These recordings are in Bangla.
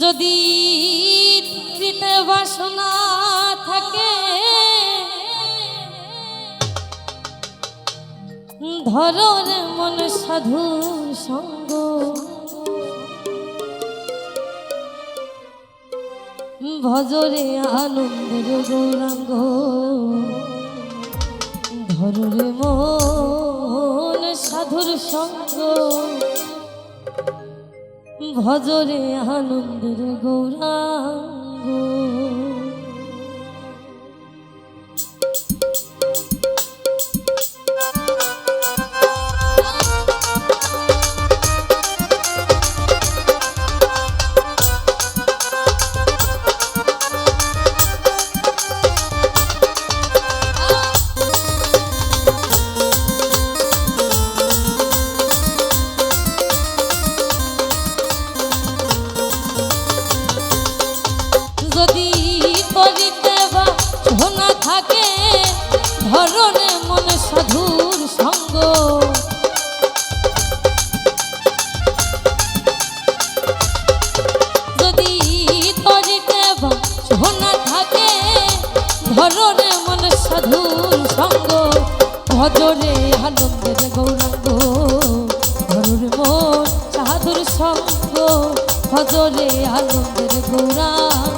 যদি তৃতে বাসনা থাকে ধরো রে মন সাধুর সঙ্গ, ভজরে আনন্দের গৌরাঙ্গ, ধরো রে মন সাধুর সঙ্গ, ভজরে আনন্দের গৌরাঙ্গ। যদি করিতে বা শোনা থাকে ধরো রে মন সাধুর সঙ্গ, যদি করিতে বা শোনা থাকে ধরো রে মন সাধুর সঙ্গ, ভজরে আনন্দের গৌরাঙ্গ, ধরো রে মন সাধুর সঙ্গ, ভজরে আনন্দের গৌরাঙ্গ।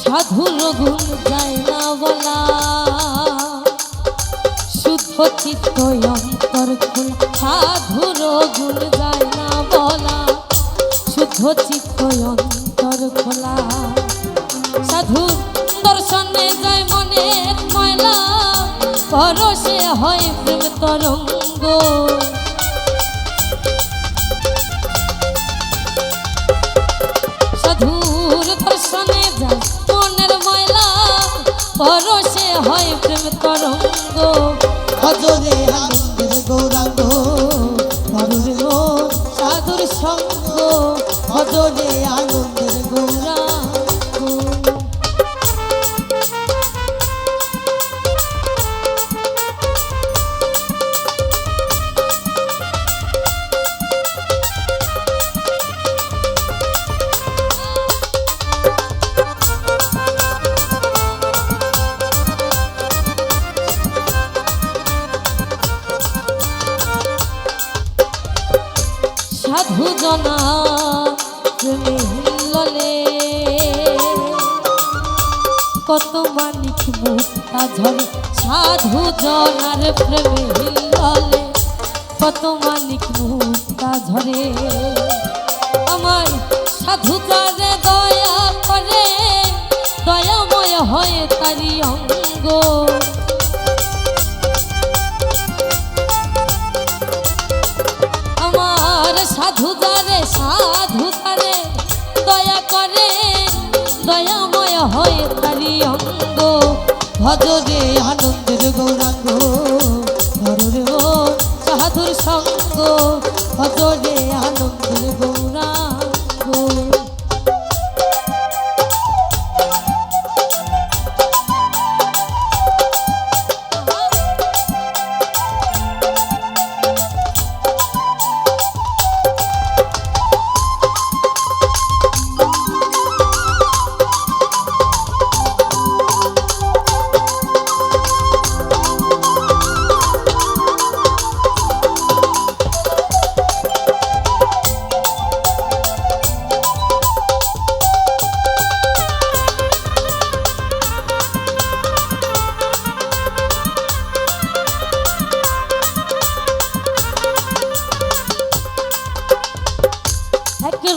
সাধুর গুণ যায় না বলা, শুদ্ধ চিত্ত অন্তর খোলা, সাধুর গুণ যায় না বলা, শুদ্ধ চিত্ত অন্তর খোলা, সাধুর দর্শনে যায় মনের ময়লা, পরশে হয় প্রেম তরঙ্গ, সাধুর দর্শনে যায় মনের ময়লা, পরশে হয় প্রেম তরঙ্গ, ভজরে আনন্দের গৌরাঙ্গ, ধরো রে মন সাধুর সঙ্গ, ভজরে আনন্দের গৌরাঙ্গ। সাধু জনা প্রেমে হিল্ললে কত মানিক মুক্তা ঝরে, সাধু জনার প্রেমে হিল্ললে কত মানিক মুক্তা ঝরে, আমার সাধু তারে দয়া করে, দয়াময় হয় তারি অঙ্গ, সাধু তারে দয়া করে, দয়াময় হয় তারি অঙ্গ, ভজরে আনন্দের গৌরাঙ্গ, ধরো রে মন সাধুর সঙ্গ, ভজরে আনন্দের গৌরাঙ্গ।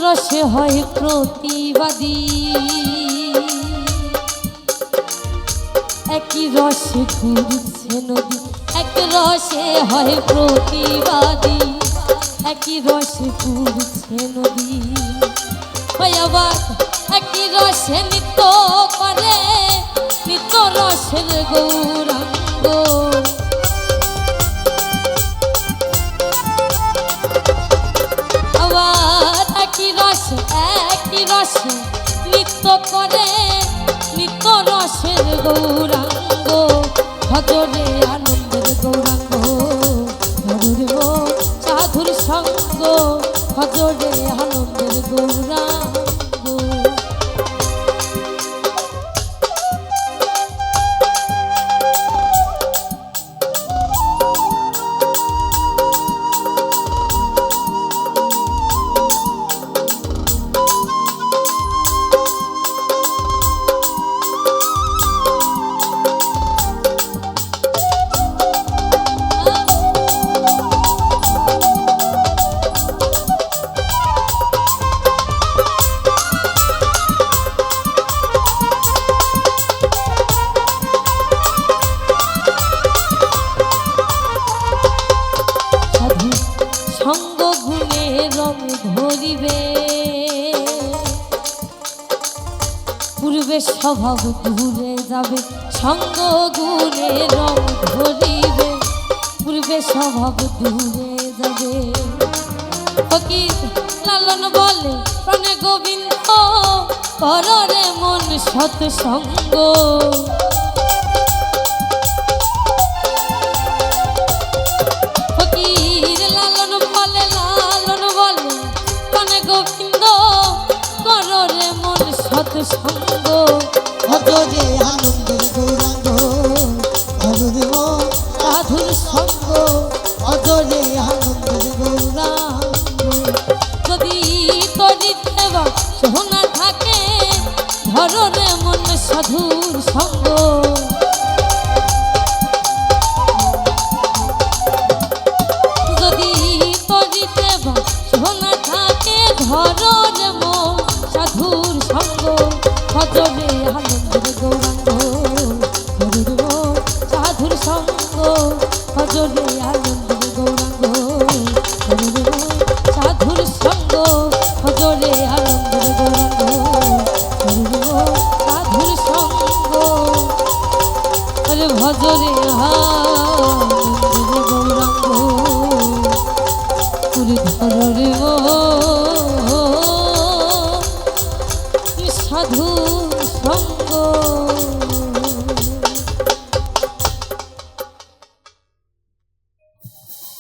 রসে হয় প্রতিবাদী, একই রসে ঘুরছে নদী, এক রসে হয় প্রতিবাদী, একই রসে ঘুরছে নদী, ওই আবার একই রসে নিত্য করে নিত্য রসের গৌরাঙ্গ আবার একই রসে নিত্য করে নিত্য রসের গৌরাঙ্গ ভজরে আনন্দের গৌরাঙ্গ ভজরে সাধুর সঙ্গ ভজরে আনন্দের গৌরাঙ্গ সঙ্গ গুণে রং ধরিবে পূর্বে স্বভাব ঘুরে যাবে সঙ্গ গুণে রং ধরিবে পূর্বে স্বভাব দূরে যাবে ফকির লালন বলে প্রাণে গোবিন্দ কররে মন সৎ সঙ্গ সঙ্গ ভজরে আনন্দের গৌরাঙ্গ ভজরে সাধুর সঙ্গ ভজরে আনন্দের গৌরাঙ্গ যদি তরিতে বা সোনা থাকে ধররে মন সাধুর সঙ্গ যদি তরিতে বা সোনা থাকে ধররে মন সাধুর সঙ্গ ভজরে আনন্দ